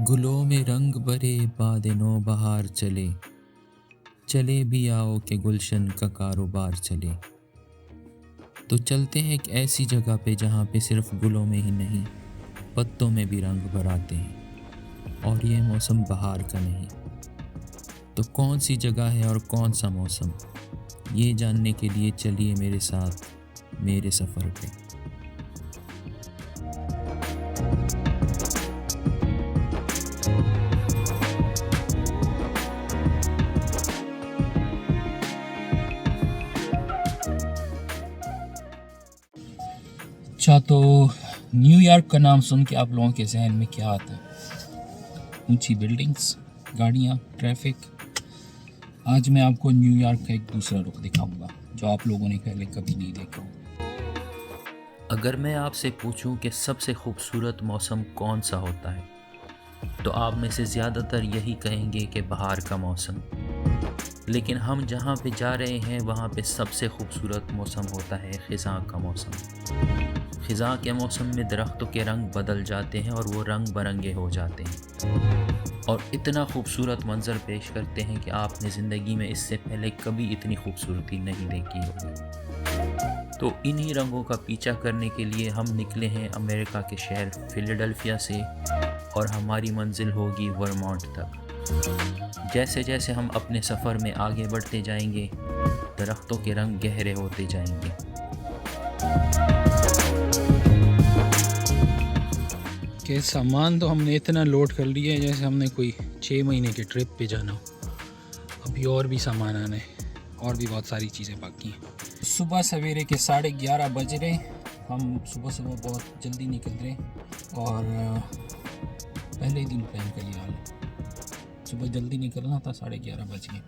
गुलों में रंग भरे बादे नो बहार चले, चले भी आओ के गुलशन का कारोबार चले। तो चलते हैं एक ऐसी जगह पे जहाँ पे सिर्फ गुलों में ही नहीं, पत्तों में भी रंग भर आते हैं और ये मौसम बहार का नहीं। तो कौन सी जगह है और कौन सा मौसम, ये जानने के लिए चलिए मेरे साथ मेरे सफ़र पे। अच्छा, तो न्यूयॉर्क का नाम सुन के आप लोगों के जहन में क्या आता है? ऊंची बिल्डिंग्स, गाड़ियाँ, ट्रैफिक। आज मैं आपको न्यूयॉर्क का एक दूसरा रुख दिखाऊंगा जो आप लोगों ने पहले कभी नहीं देखा हो। अगर मैं आपसे पूछूं कि सबसे खूबसूरत मौसम कौन सा होता है, तो आप में से ज़्यादातर यही कहेंगे कि बहार का मौसम। लेकिन हम जहाँ पे जा रहे हैं वहाँ पे सबसे खूबसूरत मौसम होता है ख़िज़ां का मौसम। ख़िज़ां के मौसम में दरख्तों के रंग बदल जाते हैं और वो रंग बरंगे हो जाते हैं और इतना खूबसूरत मंज़र पेश करते हैं कि आपने ज़िंदगी में इससे पहले कभी इतनी खूबसूरती नहीं देखी होगी। तो इन्हीं रंगों का पीछा करने के लिए हम निकले हैं अमेरिका के शहर फिलाडेल्फिया से और हमारी मंजिल होगी वर्मोंट तक। जैसे जैसे हम अपने सफ़र में आगे बढ़ते जाएंगे, दरख्तों के रंग गहरे होते जाएंगे। कि सामान तो हमने इतना लोड कर लिया है जैसे हमने कोई 6 महीने की ट्रिप पे जाना हो। अभी और भी सामान आना है और भी बहुत सारी चीज़ें बाकी हैं। सुबह सवेरे के 11:30 बज रहे। हम सुबह सुबह बहुत जल्दी निकल रहे हैं और पहले ही दिन प्लान का ये हाल है। सुबह जल्दी निकलना था, 11:30 बज गए।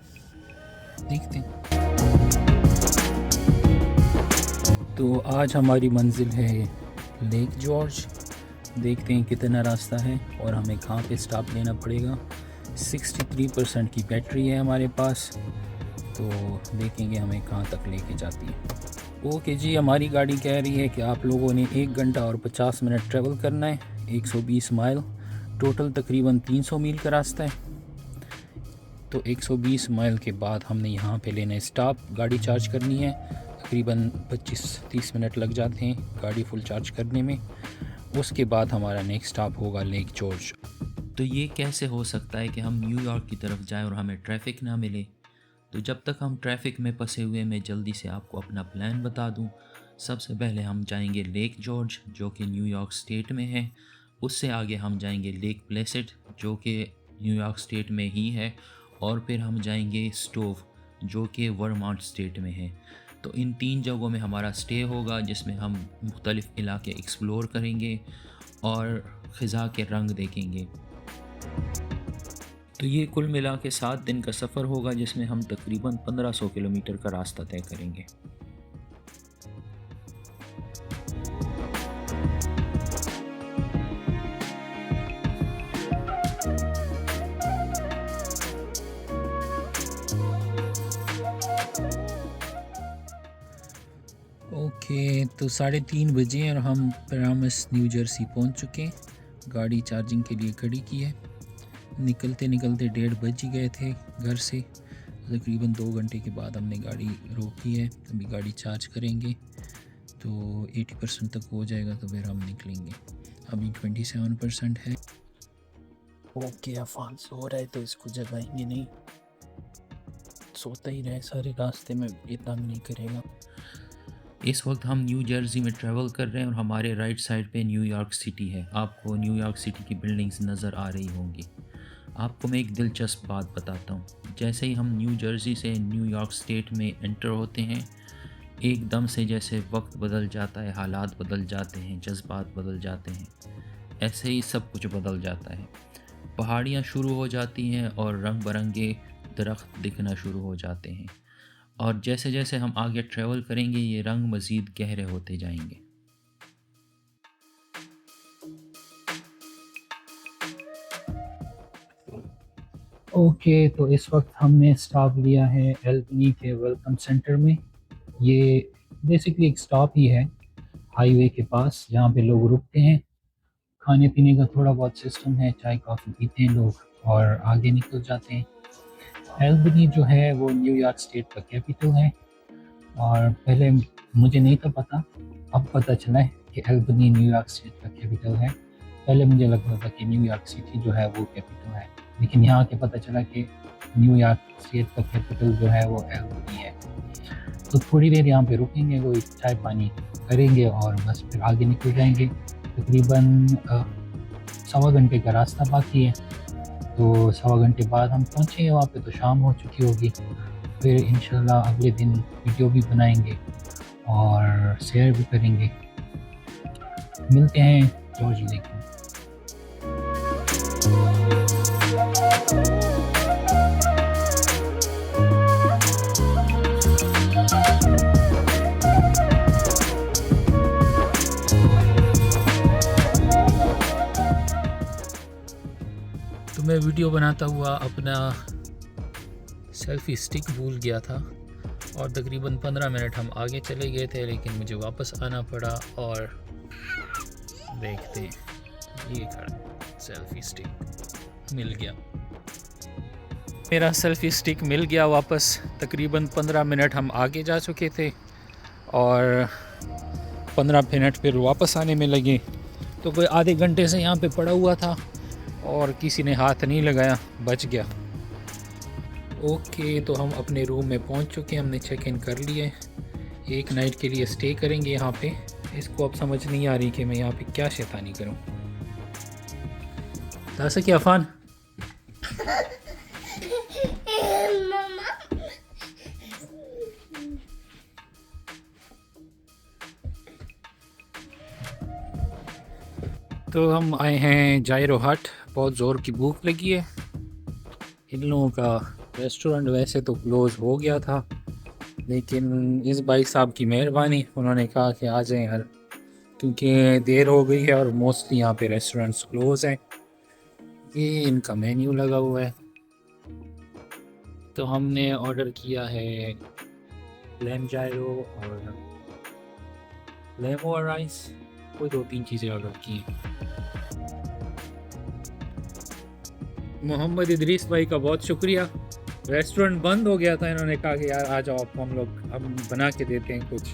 देखते हैं। तो आज हमारी मंजिल है लेक जॉर्ज। देखते हैं कितना रास्ता है और हमें कहाँ पे स्टॉप लेना पड़ेगा। 63% की बैटरी है हमारे पास, तो देखेंगे हमें कहाँ तक लेके जाती है। ओके जी, हमारी गाड़ी कह रही है कि आप लोगों ने 1 घंटा और 50 मिनट ट्रेवल करना है, 120 माइल। टोटल तकरीबन 300 मील का रास्ता है। तो 120 माइल के बाद हमने यहाँ पे लेना है स्टॉप, गाड़ी चार्ज करनी है। तकरीबन 25-30 मिनट लग जाते हैं गाड़ी फुल चार्ज करने में। उसके बाद हमारा नेक्स्ट स्टॉप होगा लेक जॉर्ज। तो ये कैसे हो सकता है कि हम न्यूयॉर्क की तरफ जाएं और हमें ट्रैफिक ना मिले? तो जब तक हम ट्रैफिक में फंसे हुए, मैं जल्दी से आपको अपना प्लान बता दूं। सबसे पहले हम जाएंगे लेक जॉर्ज जो कि न्यूयॉर्क स्टेट में है। उससे आगे हम जाएंगे लेक प्लेसिड जो कि न्यूयॉर्क स्टेट में ही है। और फिर हम जाएंगे स्टोव जो कि वर्मोंट स्टेट में है। तो इन 3 जगहों में हमारा स्टे होगा जिसमें हम मुख्तलिफ़ इलाके एक्सप्लोर करेंगे और ख़िज़ा के रंग देखेंगे। तो ये कुल मिला के 7 दिन का सफ़र होगा जिसमें हम तकरीबन 1500 किलोमीटर का रास्ता तय करेंगे। ओके, तो 3:30 बजे और हम पैरामस न्यू जर्सी पहुँच चुके हैं। गाड़ी चार्जिंग के लिए खड़ी की है। निकलते निकलते 1:30 बज ही गए थे घर से। तकरीबन 2 घंटे के बाद हमने गाड़ी रोकी है। अभी गाड़ी चार्ज करेंगे तो 80% तक हो जाएगा, तो फिर हम निकलेंगे। अभी 27% है। ओके, अफान सो रहा है तो इसको जगाएंगे नहीं, सोता ही रहे सारे रास्ते में, इतना नहीं करेगा। इस वक्त हम न्यू जर्सी में ट्रैवल कर रहे हैं और हमारे राइट साइड पे न्यूयॉर्क सिटी है। आपको न्यूयॉर्क सिटी की बिल्डिंग्स नज़र आ रही होंगी। आपको मैं एक दिलचस्प बात बताता हूँ। जैसे ही हम न्यू जर्सी से न्यूयॉर्क स्टेट में एंटर होते हैं, एकदम से जैसे वक्त बदल जाता है, हालात बदल जाते हैं, जज्बात बदल जाते हैं, ऐसे ही सब कुछ बदल जाता है। पहाड़ियाँ शुरू हो जाती हैं और रंग बरंगे दरख्त दिखना शुरू हो जाते हैं और जैसे जैसे हम आगे ट्रैवल करेंगे ये रंग मज़ीद गहरे होते जाएंगे। ओके, तो इस वक्त हमने स्टॉप लिया है एल्बनी के वेलकम सेंटर में। ये बेसिकली एक स्टॉप ही है हाईवे के पास जहाँ पे लोग रुकते हैं, खाने पीने का थोड़ा बहुत सिस्टम है, चाय कॉफ़ी पीते हैं लोग और आगे निकल जाते हैं। एल्बनी जो है वो न्यूयॉर्क स्टेट का कैपिटल है और पहले मुझे नहीं था पता, अब पता चला है कि एल्बनी न्यूयॉर्क स्टेट का कैपिटल है। पहले मुझे लगता था कि न्यूयॉर्क सिटी जो है वो कैपिटल है, लेकिन यहाँ के पता चला कि न्यूयॉर्क स्टेट का कैपिटल जो है वो एल्बनी है। तो थोड़ी देर यहाँ पे रुकेंगे, कोई चाय पानी करेंगे और बस फिर आगे निकल जाएंगे। तकरीबन 1.25 घंटे का रास्ता बाकी है, तो 1.25 घंटे बाद हम पहुँचेंगे वहाँ पे, तो शाम हो चुकी होगी। फिर इंशाल्लाह अगले दिन वीडियो भी बनाएंगे और शेयर भी करेंगे। मिलते हैं जॉर्ज लेक में। तो मैं वीडियो बनाता हुआ अपना सेल्फ़ी स्टिक भूल गया था और तकरीबन 15 मिनट हम आगे चले गए थे, लेकिन मुझे वापस आना पड़ा और देखते ये खड़ा सेल्फ़ी स्टिक मिल गया। मेरा सेल्फ़ी स्टिक मिल गया वापस। तकरीबन 15 मिनट हम आगे जा चुके थे और 15 मिनट फिर वापस आने में लगे, तो कोई आधे घंटे से यहाँ पे पड़ा हुआ था और किसी ने हाथ नहीं लगाया, बच गया। ओके, तो हम अपने रूम में पहुँच चुके हैं, हमने चेक इन कर लिए। एक नाइट के लिए स्टे करेंगे यहाँ पे। इसको अब समझ नहीं आ रही कि मैं यहाँ पे क्या शैतानी करूँ। तासा क्या अफान? तो हम आए हैं जायरो हट, बहुत ज़ोर की भूख लगी है। इन लोगों का रेस्टोरेंट वैसे तो क्लोज़ हो गया था, लेकिन इस भाई साहब की मेहरबानी, उन्होंने कहा कि आ जाएं यार, क्योंकि देर हो गई है और मोस्टली यहाँ पे रेस्टोरेंट्स क्लोज़ हैं। ये इनका मेन्यू लगा हुआ है। तो हमने ऑर्डर किया है लैम जायरो और लेमो राइस, कोई 2-3 चीज़ें ऑर्डर की हैं। मोहम्मद इदरीस भाई का बहुत शुक्रिया। रेस्टोरेंट बंद हो गया था, इन्होंने कहा कि यार आ जाओ आप, हम बना के देते हैं कुछ,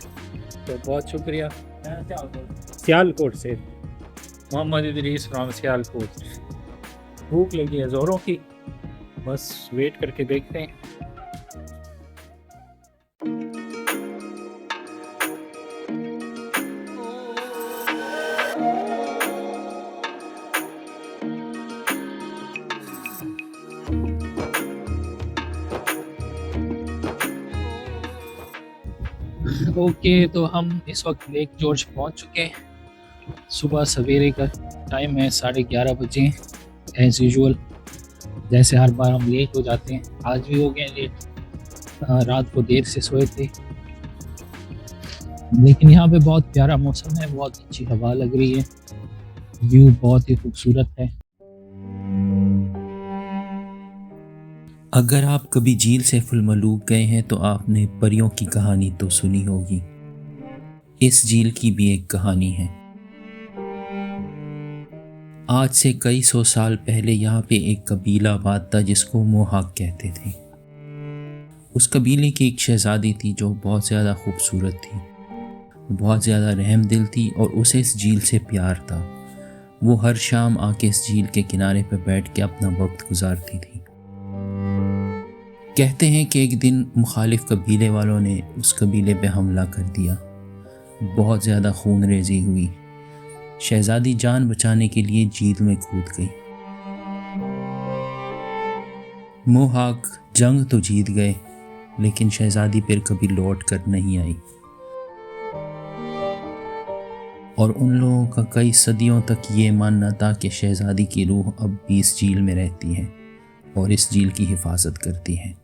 तो बहुत शुक्रिया। सियालकोट से मोहम्मद इदरीस फ्रॉम सियालकोट। भूख लगी है ज़ोरों की, बस वेट करके देखते हैं। ओके, तो हम इस वक्त लेक जॉर्ज पहुंच चुके हैं। सुबह सवेरे का टाइम है, 11:30 बजे। एज़ यूजुअल जैसे हर बार हम लेट हो जाते हैं, आज भी हो गए लेट। रात को देर से सोए थे, लेकिन यहाँ पे बहुत प्यारा मौसम है, बहुत अच्छी हवा लग रही है, व्यू बहुत ही खूबसूरत है। अगर आप कभी झील से फुलमलूक गए हैं तो आपने परियों की कहानी तो सुनी होगी। इस झील की भी एक कहानी है। आज से कई 100 साल पहले यहाँ पे एक कबीला आबाद था जिसको मोहाक कहते थे। उस कबीले की एक शहजादी थी जो बहुत ज़्यादा खूबसूरत थी, बहुत ज़्यादा रहमदिल थी और उसे इस झील से प्यार था। वो हर शाम आके इस झील के किनारे पर बैठ के अपना वक्त गुजारती थी। कहते हैं कि एक दिन मुखालिफ कबीले वालों ने उस कबीले पे हमला कर दिया। बहुत ज़्यादा खूनरेज़ी हुई। शहज़ादी जान बचाने के लिए झील में कूद गई। मोहाक जंग तो जीत गए, लेकिन शहज़ादी फिर कभी लौट कर नहीं आई और उन लोगों का कई सदियों तक ये मानना था कि शहज़ादी की रूह अब भी इस झील में रहती है और इस झील की हिफाजत करती है।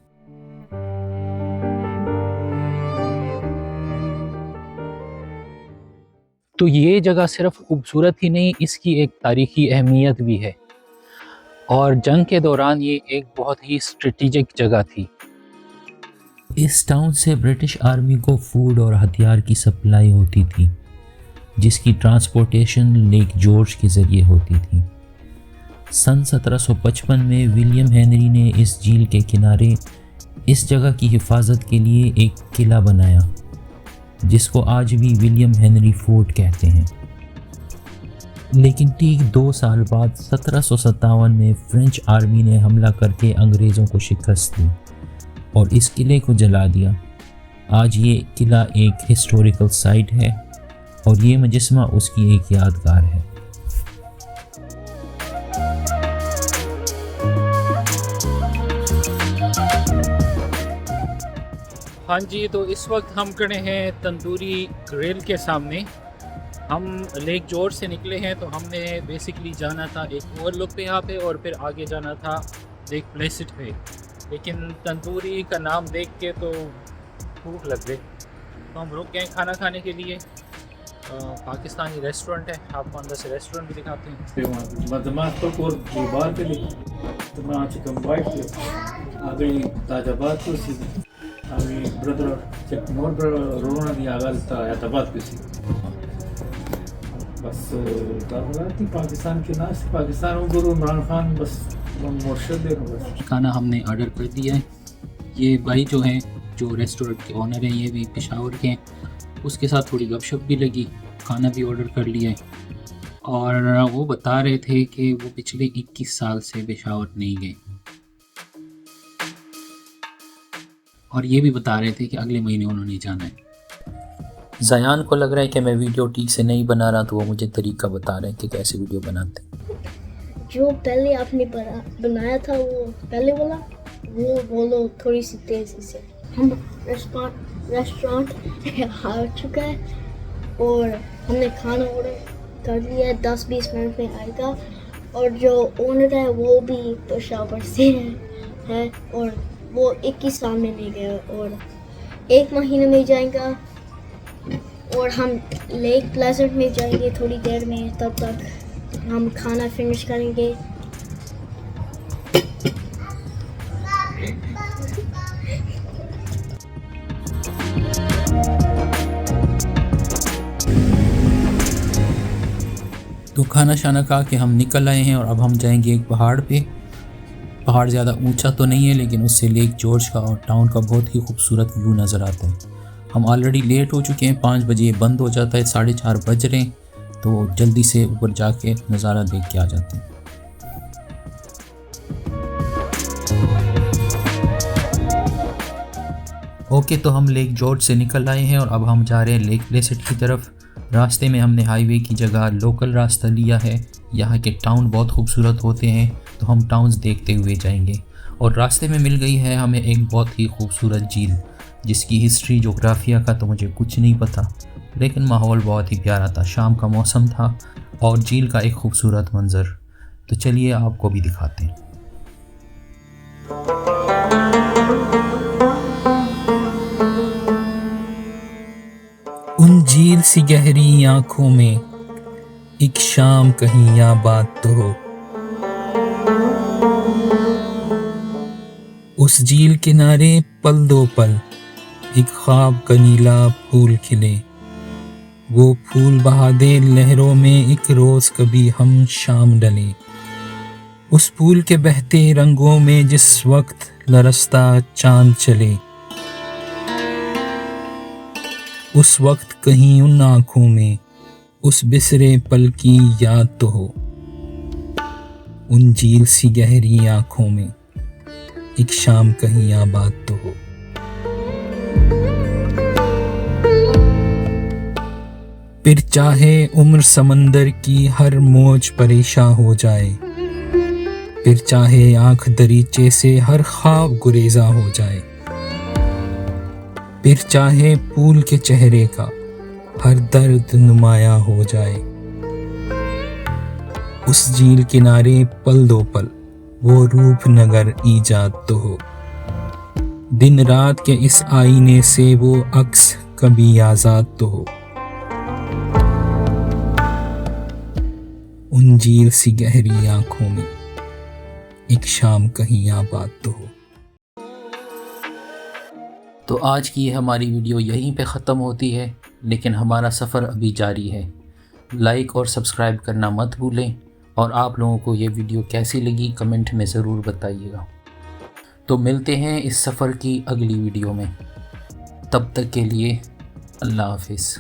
तो ये जगह सिर्फ खूबसूरत ही नहीं, इसकी एक तारीखी अहमियत भी है और जंग के दौरान ये एक बहुत ही स्ट्रेटेजिक जगह थी। इस टाउन से ब्रिटिश आर्मी को फूड और हथियार की सप्लाई होती थी। जिसकी ट्रांसपोर्टेशन लेक जॉर्ज के ज़रिए होती थी। सन 1755 में विलियम हेनरी ने इस झील के किनारे इस जगह की हिफाजत के लिए एक किला बनाया, जिसको आज भी विलियम हेनरी फोर्ट कहते हैं। लेकिन ठीक 2 साल बाद 1757 में फ्रेंच आर्मी ने हमला करके अंग्रेज़ों को शिकस्त दी और इस किले को जला दिया। आज ये किला एक हिस्टोरिकल साइट है और ये मुजस्समा उसकी एक यादगार है। हाँ जी, तो इस वक्त हम खड़े हैं तंदूरी ग्रिल के सामने। हम लेक जॉर्ज से निकले हैं, तो हमने बेसिकली जाना था एक ओवरलुक पे यहाँ पे और फिर आगे जाना था लेक प्लेसिड पे। लेकिन तंदूरी का नाम देख के तो भूख लग गई, तो हम रुक गए खाना खाने के लिए। पाकिस्तानी रेस्टोरेंट है, आपको अंदर से रेस्टोरेंट भी दिखाते हैं। আমি ব্রাদার চেক মোর রোনা দিয়ে আগালতা এতবাদ किसी बस दावती पाकिस्तान के नाश पाकिस्तान और गुरु इमरान खान बस मुर्शिद है बस। खाना हमने ऑर्डर कर दिया है। ये भाई जो हैं, जो रेस्टोरेंट के ओनर हैं, ये भी पेशावर के हैं। उसके साथ थोड़ी गपशप भी लगी, खाना भी ऑर्डर कर लिया है। और वो बता रहे थे कि वो पिछले 21 साल से पेशावर नहीं गए, और ये भी बता रहे थे कि अगले महीने उन्होंने जाना है। ज़यान को लग रहा है कि मैं वीडियो ठीक से नहीं बना रहा, तो वो मुझे तरीका बता रहे हैं कि कैसे वीडियो बनाते हैं। जो पहले आपने बनाया था वो पहले बोला, वो बोलो थोड़ी सी तेज़ी से। हम रेस्टोरेंट आ चुका है और हमने खाना ऑर्डर कर दिया है, 10-20 मिनट में आएगा। और जो ओनर है वो भी पेशावर से है और वो 21 साल में नहीं गया और 1 महीने में जाएगा। और हम लेक प्लेजेंट में जाएंगे थोड़ी देर में, तब तक हम खाना फिनिश करेंगे। तो खाना शाना खा के हम निकल आए हैं और अब हम जाएंगे एक पहाड़ पे। पहाड़ ज़्यादा ऊंचा तो नहीं है, लेकिन उससे लेक जॉर्ज का और टाउन का बहुत ही खूबसूरत व्यू नज़र आता है। हम ऑलरेडी लेट हो चुके हैं, 5 बजे बंद हो जाता है, 4:30 बज रहे हैं, तो जल्दी से ऊपर जाके नज़ारा देख के आ जाते हैं। ओके, तो हम लेक जॉर्ज से निकल आए हैं और अब हम जा रहे हैं लेक प्लेसिड की तरफ। रास्ते में हमने हाईवे की जगह लोकल रास्ता लिया है। यहाँ के टाउन बहुत खूबसूरत होते हैं, तो हम टाउन्स देखते हुए जाएंगे। और रास्ते में मिल गई है हमें एक बहुत ही खूबसूरत झील, जिसकी हिस्ट्री जोग्राफिया का तो मुझे कुछ नहीं पता, लेकिन माहौल बहुत ही प्यारा था। शाम का मौसम था और झील का एक खूबसूरत मंज़र। तो चलिए आपको भी दिखाते हैं। उन झील सी गहरी आंखों में एक शाम कहीं या बात तो हो। उस झील किनारे पल दो पल एक ख्वाब का नीला फूल खिले। वो फूल बहा दे लहरों में एक रोज कभी हम शाम डले। उस फूल के बहते रंगों में जिस वक्त लरसता चांद चले, उस वक्त कहीं उन आँखों में उस बिसरे पल की याद तो हो। उन झील सी गहरी आँखों में एक शाम कहीं आबाद तो हो। फिर चाहे उम्र समंदर की हर मौज परेशान हो जाए, फिर चाहे आँख दरीचे से हर ख्वाब गुरेजा हो जाए, फिर चाहे फूल के चेहरे का हर दर्द नुमाया हो जाए। उस झील किनारे पल दो पल वो रूपनगर ईजाद तो हो। दिन रात के इस आईने से वो अक्स कभी आजाद तो हो। उन झील सी गहरी आंखों में एक शाम कहीं आबाद तो हो। तो आज की हमारी वीडियो यहीं पे ख़त्म होती है, लेकिन हमारा सफ़र अभी जारी है। लाइक और सब्सक्राइब करना मत भूलें, और आप लोगों को ये वीडियो कैसी लगी कमेंट में ज़रूर बताइएगा। तो मिलते हैं इस सफ़र की अगली वीडियो में, तब तक के लिए अल्लाह हाफिज़।